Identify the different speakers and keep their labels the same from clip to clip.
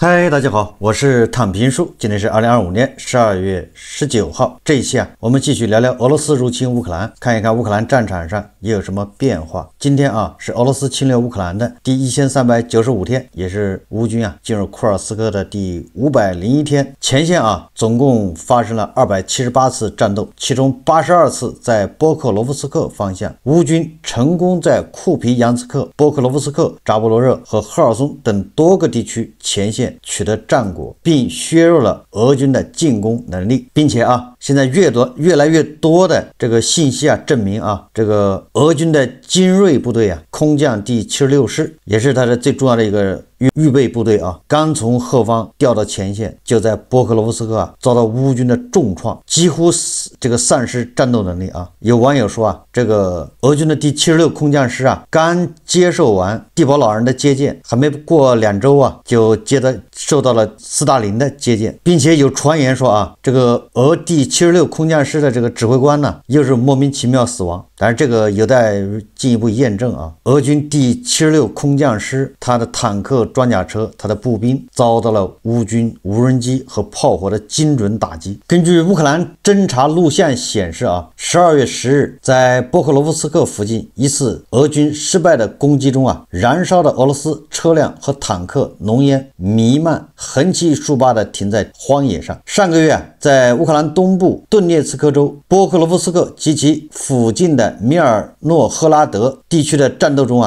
Speaker 1: 嗨，大家好，我是躺平叔，今天是2025年12月19号。这一期我们继续聊聊俄罗斯入侵乌克兰，看一看乌克兰战场上也有什么变化。今天是俄罗斯侵略乌克兰的第1395天，也是乌军进入库尔斯克的第501天。前线总共发生了278次战斗，其中82次在波克罗夫斯克方向，乌军成功在库皮扬茨克、波克罗夫斯克、扎波罗热和赫尔松等多个地区前线取得战果，并削弱了俄军的进攻能力，并且现在越来越多的这个信息证明这个俄军的精锐部队空降第76师，也是它的最重要的一个预备部队刚从后方调到前线，就在波克罗夫斯克遭到乌军的重创，几乎这个丧失战斗能力有网友说这个俄军的第76空降师刚接受完地堡老人的接见，还没过2周就受到了斯大林的接见，并且有传言说这个俄第76空降师的这个指挥官又是莫名其妙死亡，当然这个有待进一步验证俄军第76空降师他的坦克、装甲车、他的步兵遭到了乌军无人机和炮火的精准打击。根据乌克兰侦察录像显示12月10日在波克罗夫斯克附近一次俄军失败的攻击中燃烧的俄罗斯车辆和坦克浓烟弥漫，横七竖八地停在荒野上。上个月在乌克兰东部顿涅茨克州波克罗夫斯克及其附近的米尔诺赫拉德地区的战斗中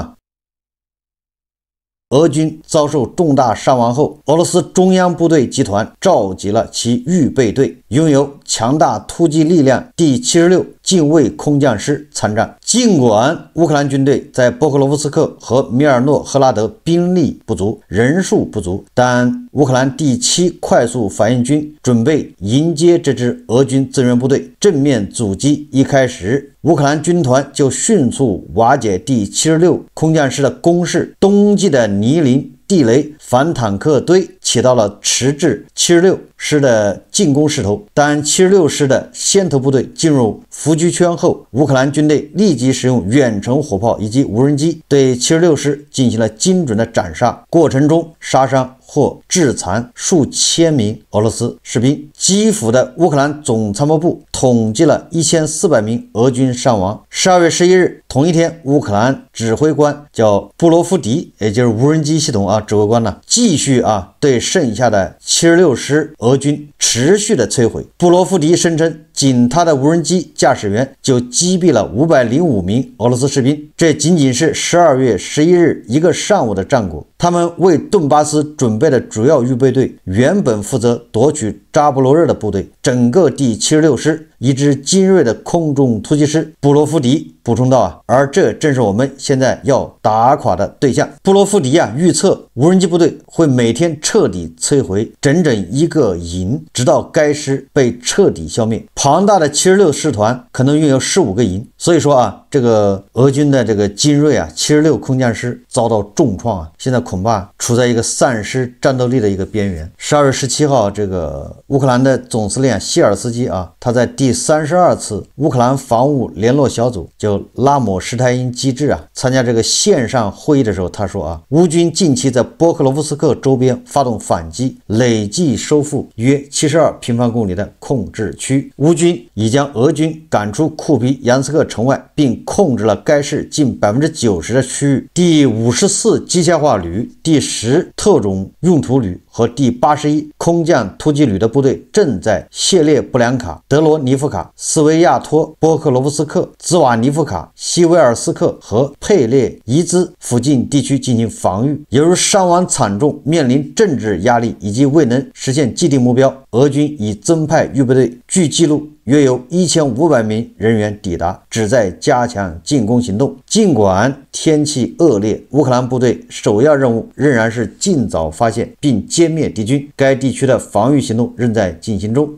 Speaker 1: 俄军遭受重大伤亡后，俄罗斯中央部队集团召集了其预备队，拥有强大突击力量第76近卫空降师参战。尽管乌克兰军队在波克罗夫斯克和米尔诺赫拉德兵力不足、人数不足，但乌克兰第7快速反应军准备迎接这支俄军增援部队。正面阻击一开始，乌克兰军团就迅速瓦解第76空降师的攻势，冬季的泥泞、地雷、反坦克堆起到了迟滞76师的进攻势头。当76师的先头部队进入伏击圈后，乌克兰军队立即使用远程火炮以及无人机对76师进行了精准的斩杀，过程中杀伤或致残数千名俄罗斯士兵。基辅的乌克兰总参谋部统计了1400名俄军伤亡。12月11日，同一天，乌克兰指挥官叫布罗夫迪，也就是无人机系统指挥官继续对剩下的76师俄军持续的摧毁。布罗夫迪声称，仅他的无人机驾驶员就击毙了505名俄罗斯士兵，这仅仅是12月11日一个上午的战果。他们为顿巴斯准备的主要预备队原本负责夺取扎波罗热的部队，整个第76师一支精锐的空中突击师。布罗夫迪补充道而这正是我们现在要打垮的对象。布罗夫迪预测无人机部队会每天彻底摧毁整整1个营，直到该师被彻底消灭。庞大的76师团可能拥有15个营，所以说这个俄军的这个精锐76空降师遭到重创现在恐怕处在一个丧失战斗力的一个边缘。12月17号，这个乌克兰的总司令谢尔斯基他在第32次乌克兰防务联络小组就拉姆施泰因机制参加这个线上会议的时候，他说乌军近期在波克罗夫斯克周边发动反击，累计收复约72平方公里的控制区。乌军已将俄军赶出库皮扬茨克城外，并控制了该市近90%的区域。第54机械化旅、第10特种用途旅和第81空降突击旅的部队正在谢列布良卡、德罗尼夫卡、斯维亚托、波克罗夫斯克、兹瓦尼夫卡、西维尔斯克和佩列伊兹附近地区进行防御。由于伤亡惨重，面临政治压力以及未能实现既定目标，俄军已增派预备队，据记录约有1500名人员抵达，旨在加强进攻行动。尽管天气恶劣，乌克兰部队首要任务仍然是尽早发现并歼灭敌军，该地区的防御行动仍在进行中。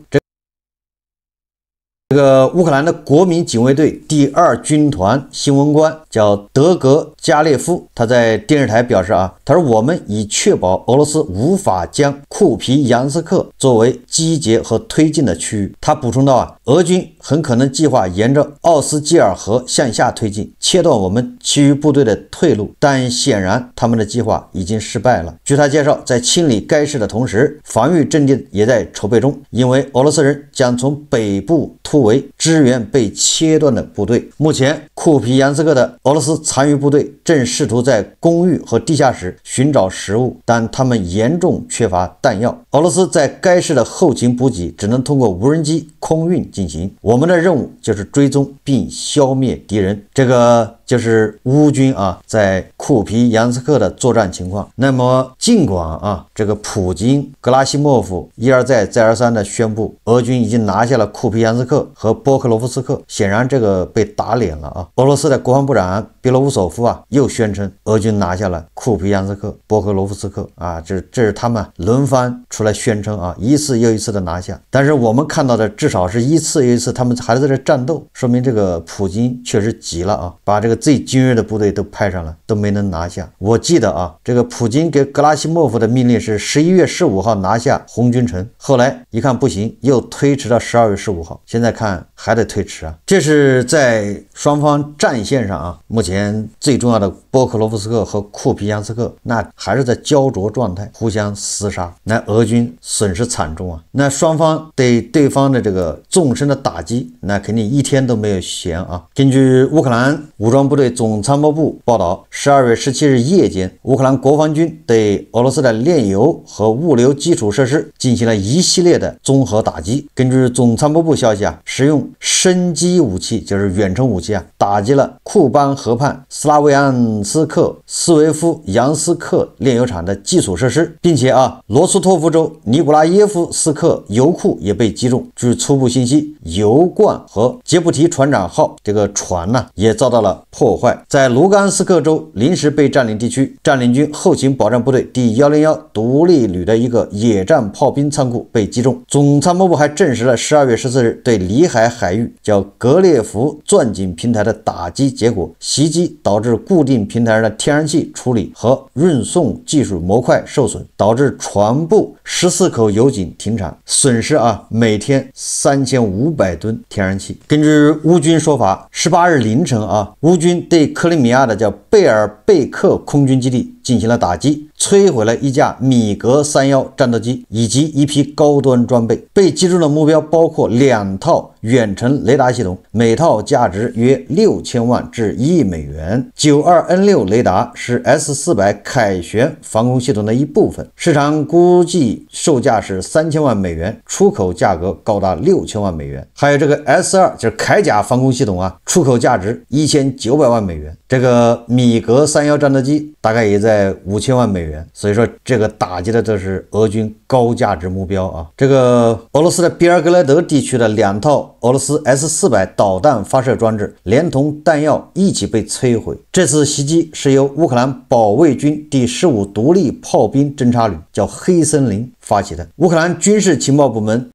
Speaker 1: 这个乌克兰的国民警卫队第2军团新闻官叫德格加列夫，他在电视台表示他说我们已确保俄罗斯无法将库皮扬斯克作为集结和推进的区域。他补充到俄军很可能计划沿着奥斯基尔河向下推进，切断我们其余部队的退路，但显然他们的计划已经失败了。据他介绍，在清理该市的同时，防御阵地也在筹备中，因为俄罗斯人将从北部突围支援被切断的部队。目前库皮扬斯克的俄罗斯残余部队正试图在公寓和地下室寻找食物，但他们严重缺乏弹药。俄罗斯在该市的后勤补给只能通过无人机空运进行。我们的任务就是追踪并消灭敌人。这个就是乌军在库皮扬斯克的作战情况。那么尽管这个普京、格拉西莫夫一而再再而三的宣布俄军已经拿下了库皮扬斯克和波克罗夫斯克，显然这个被打脸了俄罗斯的国防部长别罗乌索夫又宣称俄军拿下了库皮扬斯克、波克罗夫斯克这是他们轮番出来宣称一次又一次的拿下。但是我们看到的至少是一次又一次他们还在这战斗，说明这个普京确实急了把这个最精锐的部队都派上了，都没能拿下。我记得这个普京给格拉西莫夫的命令是11月15号拿下红军城，后来一看不行，又推迟到12月15号，现在看还得推迟这是在双方战线上目前最重要的波克罗夫斯克和库皮扬斯克那还是在焦灼状态，互相厮杀，那俄军损失惨重那双方对对方的这个纵深的打击，那肯定一天都没有闲根据乌克兰武装部队总参谋部报道，12月17日夜间，乌克兰国防军对俄罗斯的炼油和物流基础设施进行了一系列的综合打击。根据总参谋部消息使用深基武器，就是远程武器打击了库班河畔斯拉维安斯克斯维夫扬斯克炼油厂的基础设施，并且罗斯托夫州尼古拉耶夫斯克油库也被击中。据初步信息，油罐和杰布提船长号这个船也遭到了破坏。在卢甘斯克州临时被占领地区，占领军后勤保障部队第101独立旅的一个野战炮兵仓库被击中。总参谋部还证实了12月14日对里海海域叫格列夫钻井平台的打击结果，袭击导致固定平台上的天然气处理和运送技术模块受损，导致船部14口油井停产，损失每天3500吨天然气。根据乌军说法，18日凌晨乌军对克里米亚的叫贝尔贝克空军基地进行了打击，摧毁了一架米格31战斗机以及一批高端装备。被击中的目标包括2套远程雷达系统，每套价值约6000万至1亿美元。92N6 雷达是 S400凯旋防空系统的一部分，市场估计售价是3000万美元，出口价格高达6000万美元。还有这个 S2 就是铠甲防空系统出口价值1900万美元。这个米格31战斗机大概也在5000万美元，所以说这个打击的这是俄军高价值目标这个俄罗斯的比尔格莱德地区的2套俄罗斯 S400导弹发射装置连同弹药一起被摧毁。这次袭击是由乌克兰保卫军第15独立炮兵侦察旅叫黑森林发起的。乌克兰军事情报部门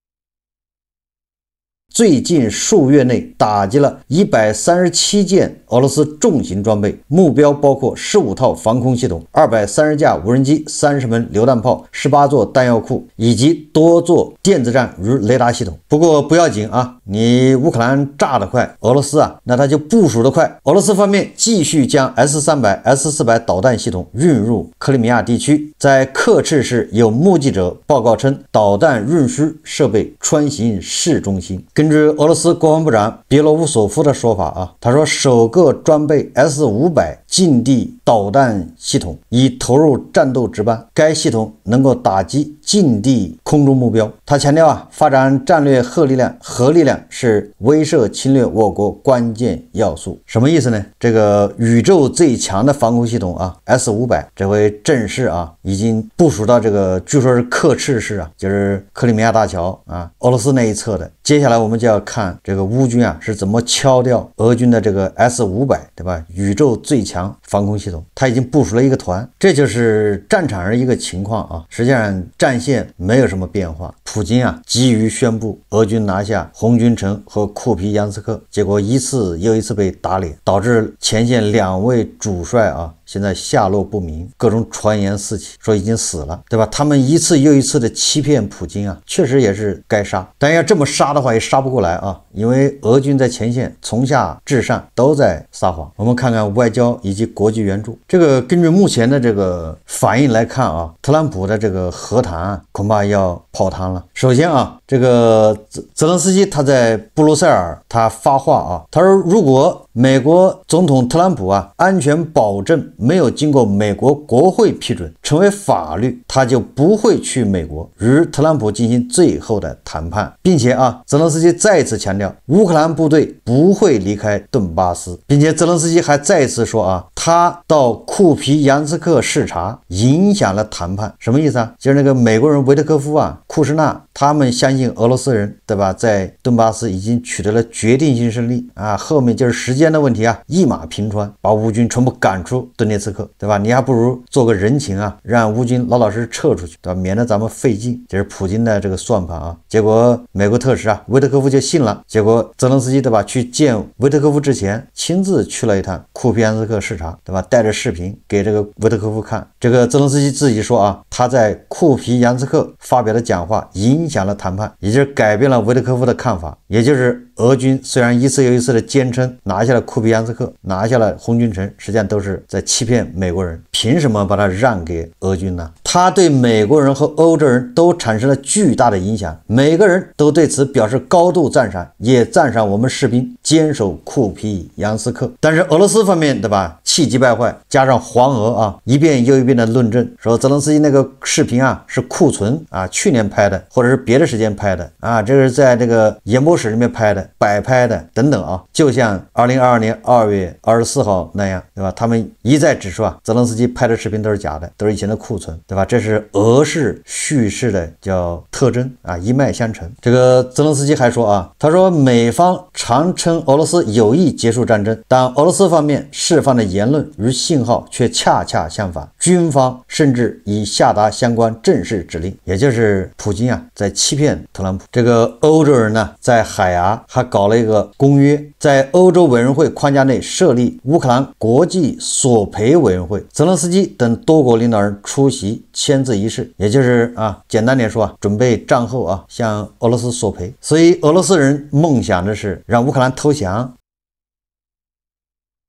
Speaker 1: 最近数月内打击了137件俄罗斯重型装备，目标包括15套防空系统、230架无人机、30门榴弹炮、18座弹药库以及多座电子战与雷达系统。不过不要紧你乌克兰炸得快，俄罗斯那它就部署得快。俄罗斯方面继续将 S300、S400导弹系统运入克里米亚地区。在克赤市有目击者报告称，导弹运输设备穿行市中心。根据俄罗斯国防部长别罗乌索夫的说法他说首个装备 S500近地导弹系统已投入战斗值班，该系统能够打击近地空中目标。他强调发展战略核力量是威慑侵略我国关键要素。什么意思呢？这个宇宙最强的防空系统S500这回正式已经部署到这个据说是克赤市就是克里米亚大桥俄罗斯那一侧的。接下来我们就要看这个乌军是怎么敲掉俄军的这个 S500 对吧？宇宙最强防空系统，他已经部署了一个团。这就是战场上一个情况实际上战线没有什么变化。普京急于宣布俄军拿下红军城和库皮扬斯克，结果一次又一次被打脸，导致前线2位主帅现在下落不明，各种传言四起，说已经死了，对吧？他们一次又一次的欺骗普京啊，确实也是该杀，但要这么杀的话也杀不过来啊，因为俄军在前线从下至上都在撒谎。我们看看外交以及国际援助，这个根据目前的这个反应来看啊，特朗普的这个和谈啊，恐怕要泡汤了。首先啊，这个泽连斯基他在布鲁塞尔他发话啊，他说如果美国总统特朗普啊安全保证没有经过美国国会批准成为法律，他就不会去美国与特朗普进行最后的谈判，并且啊，泽连斯基再次强调乌克兰部队不会离开顿巴斯，并且泽连斯基还再次说啊，他到库皮扬斯克视察影响了谈判。什么意思啊？就是那个美国人维特科夫啊、库什纳他们相信俄罗斯人，对吧，在顿巴斯已经取得了决定性胜利啊，后面就是时间的问题啊，一马平川，把乌军全部赶出顿涅茨克，对吧？你还不如做个人情啊，让乌军老老实实撤出去，对吧？免得咱们费劲。这是普京的这个算盘啊。结果美国特使啊，维特科夫就信了。结果泽连斯基，对吧，去见维特科夫之前，亲自去了一趟库皮扬斯克视察，对吧？带着视频给这个维特科夫看。这个泽连斯基自己说啊，他在库皮扬斯克发表的讲话影响了谈判，也就是改变了维特科夫的看法，也就是俄军虽然一次又一次的坚称拿下了库皮扬斯克，拿下了红军城，实际上都是在欺骗美国人。凭什么把它让给俄军呢？他对美国人和欧洲人都产生了巨大的影响，每个人都对此表示高度赞赏，也赞赏我们士兵坚守库皮扬斯克。但是俄罗斯方面，对吧，气急败坏，加上黄俄啊一遍又一遍的论证，说泽连斯基那个视频啊是库存啊，去年拍的，或者是别的时间拍的啊，这是在这个演播室里面拍的，摆拍的等等啊，就像2022年2月24号那样，对吧？他们一再指出啊，泽连斯基拍的视频都是假的，都是以前的库存，对吧？这是俄式叙事的叫特征啊，一脉相承。这个泽连斯基还说啊，他说美方常称俄罗斯有意结束战争，但俄罗斯方面释放的言论与信号却恰恰相反，军方甚至已下达相关正式指令，也就是普京啊在欺骗特朗普。这个欧洲人呢，在海牙还搞了一个公约，在欧洲委员会框架内设立乌克兰国际索赔委员会，泽连斯基等多国领导人出席签字仪式，也就是啊，简单点说啊，准备战后啊向俄罗斯索赔。所以俄罗斯人梦想的是让乌克兰投降。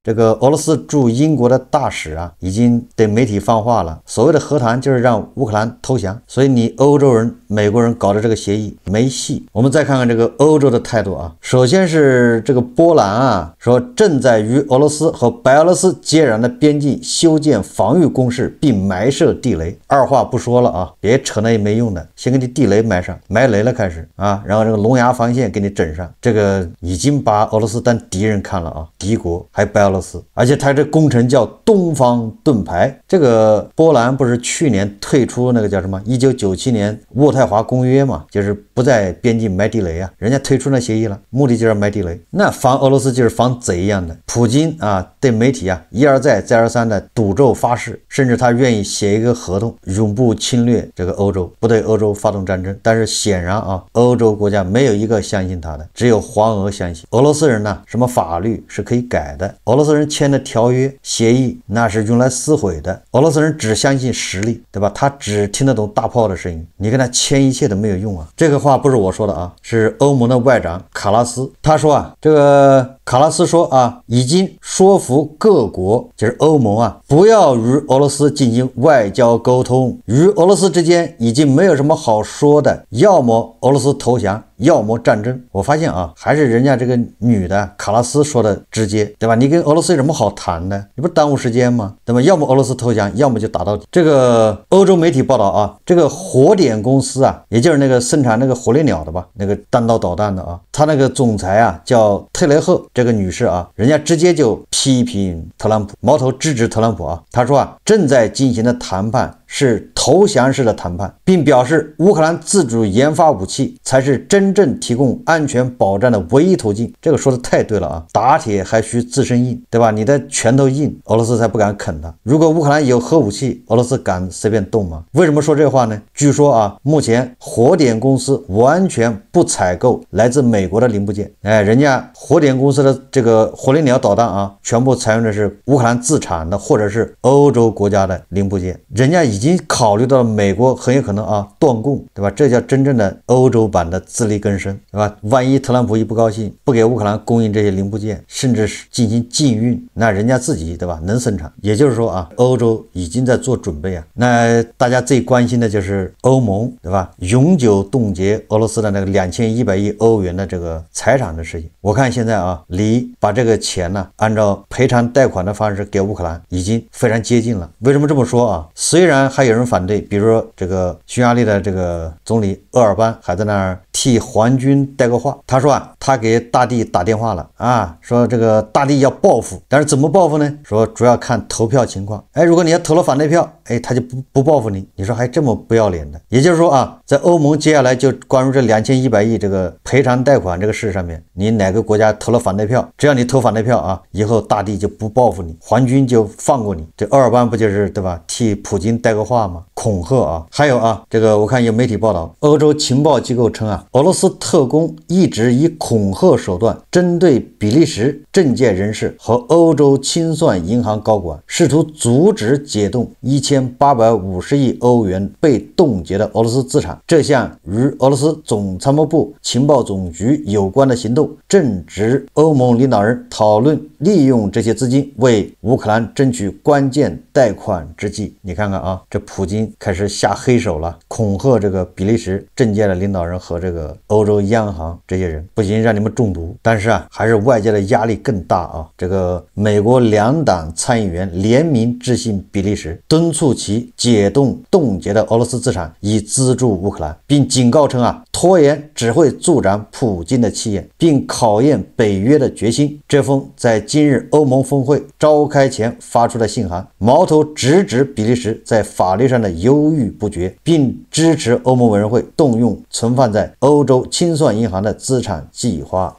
Speaker 1: 这个俄罗斯驻英国的大使啊，已经对媒体放话了，所谓的和谈就是让乌克兰投降，所以你欧洲人、美国人搞的这个协议没戏。我们再看看这个欧洲的态度啊，首先是这个波兰啊，说正在与俄罗斯和白俄罗斯接壤的边境修建防御工事并埋设地雷，二话不说了啊，别扯那没用的，先给你地雷埋上，埋雷了开始啊，然后这个龙牙防线给你整上，这个已经把俄罗斯当敌人看了啊，敌国还白俄罗斯，而且他这工程叫东方盾牌。这个波兰不是去年退出那个叫什么1997年渥太华公约嘛，就是不在边境埋地雷啊，人家退出那协议了，目的就是埋地雷。那防俄罗斯就是防贼一样的。普京啊对媒体啊一而再再而三的赌咒发誓，甚至他愿意写一个合同，永不侵略这个欧洲，不对欧洲发动战争。但是显然啊，欧洲国家没有一个相信他的，只有黄俄相信。俄罗斯人呢，什么法律是可以改的，俄罗斯人签的条约协议那是用来撕毁的。俄罗斯人只相信实力，对吧？他只听得懂大炮的声音，你跟他签一切都没有用啊。这个话不是我说的啊，是欧盟的外长卡拉斯，他说啊，这个卡拉斯说啊，已经说服各国，就是欧盟啊，不要与俄罗斯进行外交沟通，与俄罗斯之间已经没有什么好说的，要么俄罗斯投降，要么战争。我发现啊，还是人家这个女的卡拉斯说的直接，对吧？你跟俄罗斯有什么好谈的？你不耽误时间吗？对吧？要么俄罗斯投降，要么就打到底。这个欧洲媒体报道啊，这个火点公司啊，也就是那个生产那个火烈鸟的吧，那个弹道导弹的啊，他那个总裁啊叫特雷赫这个女士啊，人家直接就批评特朗普，矛头直指特朗普啊。他说啊，正在进行的谈判是投降式的谈判，并表示乌克兰自主研发武器才是真正提供安全保障的唯一途径。这个说的太对了啊！打铁还需自身硬，对吧？你的拳头硬，俄罗斯才不敢啃它。如果乌克兰有核武器，俄罗斯敢随便动吗？为什么说这话呢？据说啊，目前火点公司完全不采购来自美国的零部件，人家火点公司的这个火烈鸟导弹啊，全部采用的是乌克兰自产的或者是欧洲国家的零部件，人家已经考虑到了美国很有可能啊断供，对吧？这叫真正的欧洲版的自力更生，对吧？万一特朗普一不高兴，不给乌克兰供应这些零部件，甚至是进行禁运，那人家自己对吧能生产。也就是说啊，欧洲已经在做准备啊。那大家最关心的就是欧盟，对吧？永久冻结俄罗斯的那个2100亿欧元的这个财产的事情。我看现在啊，离把这个钱呢，按照赔偿贷款的方式给乌克兰已经非常接近了。为什么这么说啊？虽然还有人反对，比如说这个匈牙利的这个总理厄尔班还在那儿替皇军带个话，他说啊，他给大帝打电话了啊，说这个大帝要报复，但是怎么报复呢？说主要看投票情况。如果你要投了反对票，他就不报复你。你说还这么不要脸的？也就是说啊，在欧盟接下来就关于这2100亿这个赔偿贷款这个事上面，你哪个国家投了反对票，只要你投反对票啊，以后大帝就不报复你，皇军就放过你。这厄尔班不就是对吧？替普京带个话吗？恐吓啊！还有啊，这个我看有媒体报道，欧洲情报机构称啊，俄罗斯特工一直以恐吓手段针对比利时政界人士和欧洲清算银行高管，试图阻止解冻1850亿欧元被冻结的俄罗斯资产。这项与俄罗斯总参谋部情报总局有关的行动，正值欧盟领导人讨论利用这些资金为乌克兰争取关键贷款之际。你看看啊，这普京开始下黑手了，恐吓这个比利时政界的领导人和这个欧洲央行这些人，不行让你们中毒。但是啊，还是外界的压力更大啊。这个美国两党参议员联名致信比利时，敦促其解冻冻结的俄罗斯资产，以资助乌克兰，并警告称啊，拖延只会助长普京的气焰，并考验北约的决心。这封在今日欧盟峰会召开前发出的信函，矛头直指比利时在法律上的犹豫不决，并支持欧盟委员会动用存放在欧洲清算银行的资产计划。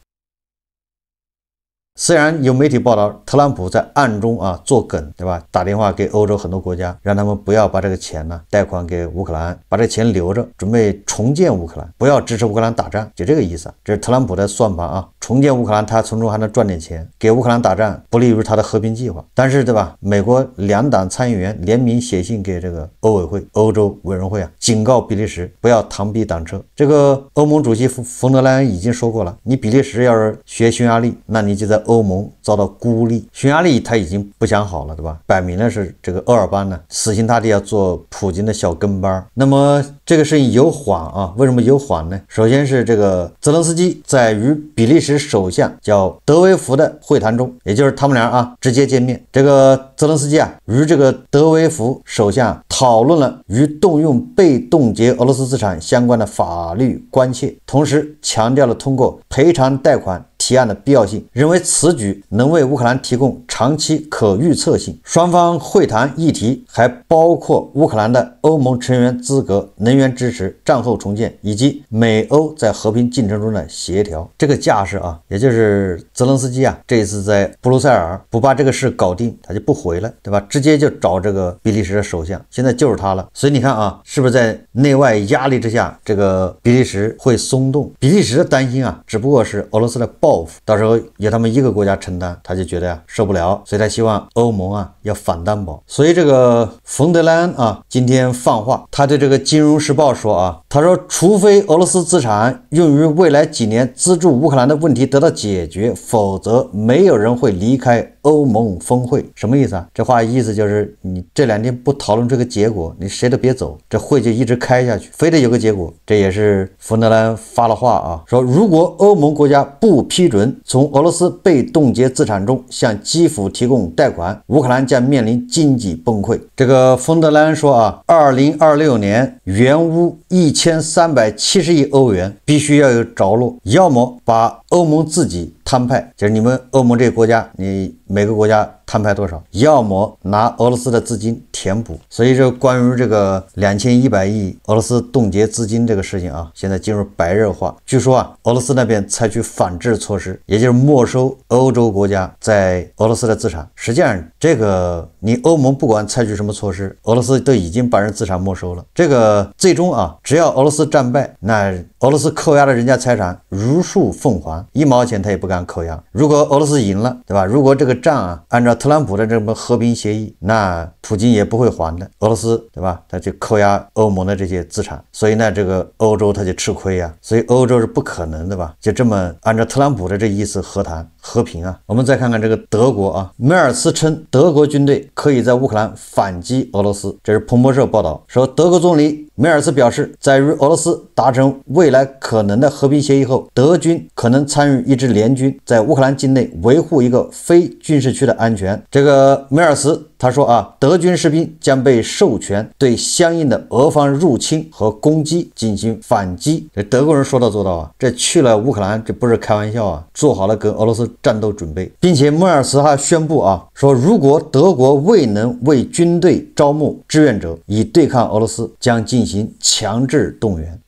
Speaker 1: 虽然有媒体报道特朗普在暗中做梗，对吧？打电话给欧洲很多国家，让他们不要把这个钱贷款给乌克兰，把这个钱留着，准备重建乌克兰，不要支持乌克兰打仗，就这个意思。这是特朗普的算盘啊！重建乌克兰，他从中还能赚点钱，给乌克兰打仗不利于他的和平计划。但是，对吧？美国两党参议员联名写信给这个欧委会、欧洲委员会警告比利时不要螳臂挡车。这个欧盟主席冯德莱恩已经说过了，你比利时要是学匈牙利，那你就在欧盟遭到孤立。匈牙利他已经不想好了，对吧？摆明了是这个厄尔班呢死心塌地要做普京的小跟班。那么这个事情有缓啊？为什么有缓呢？首先是这个泽连斯基在与比利时首相叫德维福的会谈中，也就是他们俩直接见面。这个泽连斯基与这个德维福首相讨论了与动用被冻结俄罗斯资产相关的法律关切，同时强调了通过赔偿贷款提案的必要性，认为此举能为乌克兰提供长期可预测性。双方会谈议题还包括乌克兰的欧盟成员资格、能源支持、战后重建以及美欧在和平进程中的协调。这个架势也就是泽连斯基这一次在布鲁塞尔不把这个事搞定，他就不回了，对吧？直接就找这个比利时的首相，现在就是他了。所以你看是不是在内外压力之下，这个比利时会松动？比利时的担心只不过是俄罗斯的报复，到时候由他们一个国家承担，他就觉得受不了，所以他希望欧盟要反担保。所以这个冯德莱恩今天放话，他对这个金融时报说他说除非俄罗斯资产用于未来几年资助乌克兰的问题得到解决，否则没有人会离开欧盟峰会。什么意思这话意思就是你这2天不讨论这个结果，你谁都别走，这会就一直开下去，非得有个结果。这也是冯德莱恩发了话说如果欧盟国家不批准从俄罗斯被冻结资产中向基辅提供贷款，乌克兰将面临经济崩溃。这个冯德莱恩说2026年原乌1370亿欧元必须要有着落，要么把欧盟自己摊派，就是你们欧盟这个国家，你每个国家摊派多少，要么拿俄罗斯的资金填补。所以这关于这个2100亿俄罗斯冻结资金这个事情啊，现在进入白热化。据说啊，俄罗斯那边采取反制措施，也就是没收欧洲国家在俄罗斯的资产。实际上，这个你欧盟不管采取什么措施，俄罗斯都已经把人资产没收了。这个最终啊，只要俄罗斯战败，那俄罗斯扣押了人家财产如数奉还，1毛钱他也不敢扣押。如果俄罗斯赢了，对吧？如果这个仗啊按照特朗普的这么和平协议，那普京也不会还的。俄罗斯对吧？他就扣押欧盟的这些资产，所以呢，这个欧洲他就吃亏啊。所以欧洲是不可能的吧？就这么按照特朗普的这意思和谈和平啊。我们再看看这个德国啊，梅尔斯称德国军队可以在乌克兰反击俄罗斯，这是彭博社报道说，德国总理梅尔斯表示，在与俄罗斯达成未来可能的和平协议后，德军可能参与一支联军在乌克兰境内维护一个非军事区的安全。这个梅尔斯他说啊，德军士兵将被授权对相应的俄方入侵和攻击进行反击。这德国人说到做到啊，这去了乌克兰这不是开玩笑啊，做好了跟俄罗斯战斗准备，并且梅尔斯还宣布啊，说如果德国未能为军队招募志愿者以对抗俄罗斯，将进行强制动员。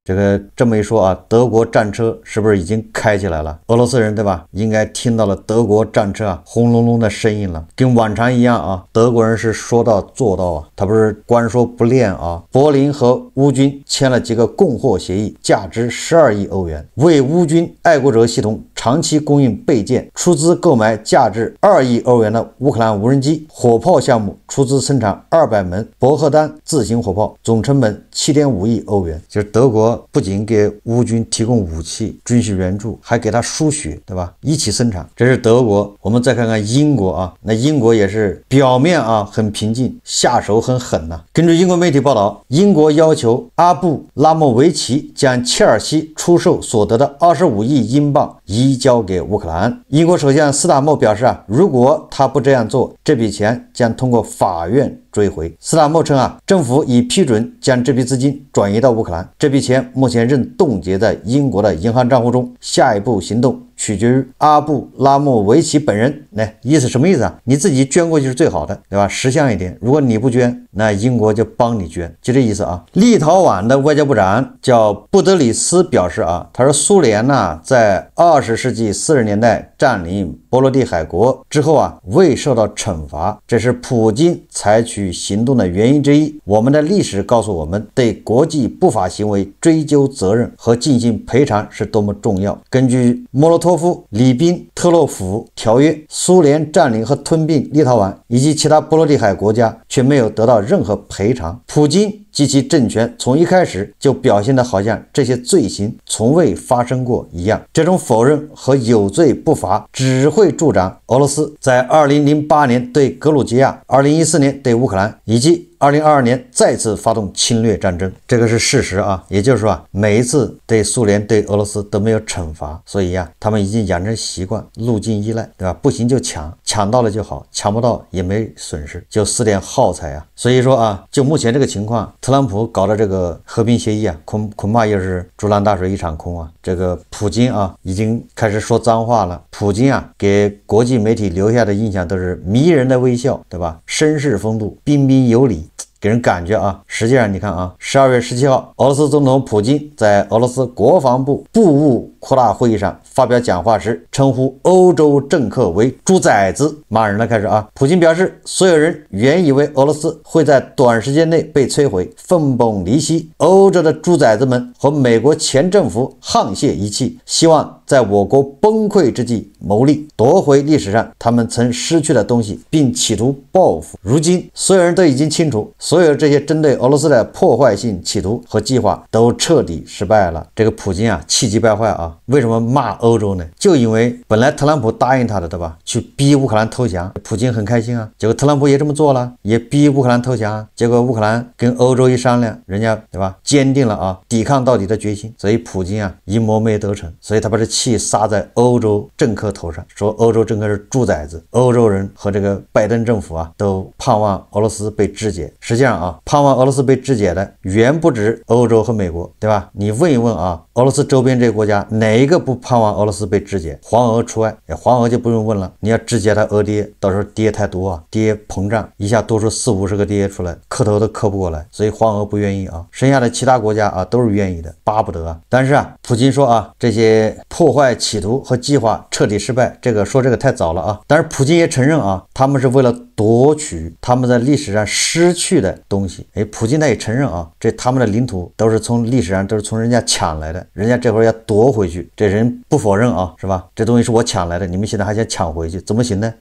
Speaker 1: 这个这么一说啊，德国战车是不是已经开起来了？俄罗斯人对吧？应该听到了德国战车啊轰隆隆的声音了。跟往常一样啊，德国人是说到做到啊，他不是光说不练啊。柏林和乌军签了几个供货协议，价值12亿欧元，为乌军爱国者系统长期供应备件，出资购买价值2亿欧元的乌克兰无人机。火炮项目出资生产200门伯赫丹自行火炮，总成本7.5亿欧元。就是德国不仅给乌军提供武器、军事援助，还给他输血，对吧？一起生产。这是德国。我们再看看英国啊，那英国也是表面啊很平静，下手很狠呐。根据英国媒体报道，英国要求阿布拉莫维奇将切尔西出售所得的25亿英镑移交给乌克兰。英国首相斯塔默表示啊，如果他不这样做，这笔钱将通过法院追回。斯塔默称啊，政府已批准将这笔资金转移到乌克兰，这笔钱目前仍冻结在英国的银行账户中，下一步行动取决于阿布拉莫维奇本人。意思什么意思啊？你自己捐过去是最好的，对吧？识相一点，如果你不捐，那英国就帮你捐，就这意思啊。立陶宛的外交部长叫布德里斯表示啊，他说苏联呢在20世纪40年代占领波罗的海国之后啊，未受到惩罚，这是普京采取行动的原因之一。我们的历史告诉我们，对国际不法行为追究责任和进行赔偿是多么重要。根据莫洛托夫里宾特洛甫条约，苏联占领和吞并立陶宛以及其他波罗的海国家，却没有得到任何赔偿。普京及其政权从一开始就表现得好像这些罪行从未发生过一样。这种否认和有罪不罚只会助长俄罗斯在2008年对格鲁吉亚、2014年对乌克兰以及2022年再次发动侵略战争。这个是事实啊，也就是说啊，每一次对苏联对俄罗斯都没有惩罚，所以啊，他们已经养成习惯，路径依赖，对吧？不行就抢，抢到了就好，抢不到也没损失，就死点耗材啊。所以说啊，就目前这个情况，特朗普搞的这个和平协议啊，恐怕又是竹篮打水一场空啊。这个普京啊，已经开始说脏话了。普京啊，给国际媒体留下的印象都是迷人的微笑，对吧？绅士风度，彬彬有礼。给人感觉啊，实际上你看啊，12月17号，俄罗斯总统普京在俄罗斯国防部部务扩大会议上发表讲话时，称呼欧洲政客为猪崽子，骂人了。开始啊，普京表示，所有人原以为俄罗斯会在短时间内被摧毁，分崩离析，欧洲的猪崽子们和美国前政府沆瀣一气，希望在我国崩溃之际谋利，夺回历史上他们曾失去的东西，并企图报复。如今所有人都已经清楚，所有这些针对俄罗斯的破坏性企图和计划都彻底失败了。这个普京啊，气急败坏啊！为什么骂欧洲呢？就因为本来特朗普答应他的，对吧？去逼乌克兰投降，普京很开心啊。结果特朗普也这么做了，也逼乌克兰投降。结果乌克兰跟欧洲一商量，人家对吧，坚定了啊抵抗到底的决心。所以普京啊一谋没得逞，所以他把这气撒在欧洲政客头上，说欧洲政客是猪崽子。欧洲人和这个拜登政府啊，都盼望俄罗斯被肢解。实际上啊，盼望俄罗斯被肢解的远不止欧洲和美国，对吧？你问一问啊，俄罗斯周边这些国家哪一个不盼望俄罗斯被肢解？黄俄除外，黄俄就不用问了，你要肢解它俄爹，到时候爹太多啊，爹膨胀，一下多出40-50个爹出来，磕头都磕不过来，所以黄俄不愿意啊。剩下的其他国家啊都是愿意的，巴不得啊。但是啊，普京说啊，这些破坏企图和计划彻底失败，这个太早了啊。但是普京也承认啊，他们是为了夺取他们在历史上失去的东西。普京他也承认啊，这他们的领土都是从历史上都是从人家抢来的，人家这会儿要夺回去，这人不否认啊，是吧？这东西是我抢来的，你们现在还想抢回去，怎么行呢？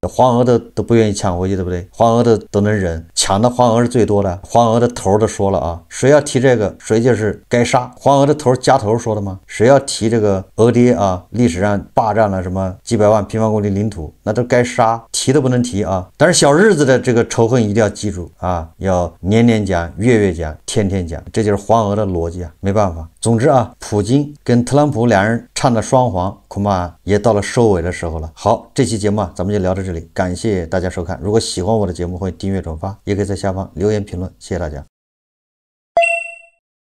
Speaker 1: 黄俄都不愿意抢回去，对不对？黄俄都能忍，抢的黄俄是最多的。黄俄的头都说了啊，谁要提这个，谁就是该杀。黄俄的头夹头说的吗？谁要提这个俄爹啊，历史上霸占了什么几百万平方公里领土，那都该杀，提都不能提啊。但是小日子的这个仇恨一定要记住啊，要年年讲，月月讲，天天讲，这就是黄俄的逻辑啊，没办法。总之啊，普京跟特朗普两人唱的双簧，恐怕也到了收尾的时候了。好，这期节目啊，咱们就聊到这里，感谢大家收看。如果喜欢我的节目，欢迎订阅转发，也可以在下方留言评论，谢谢大家。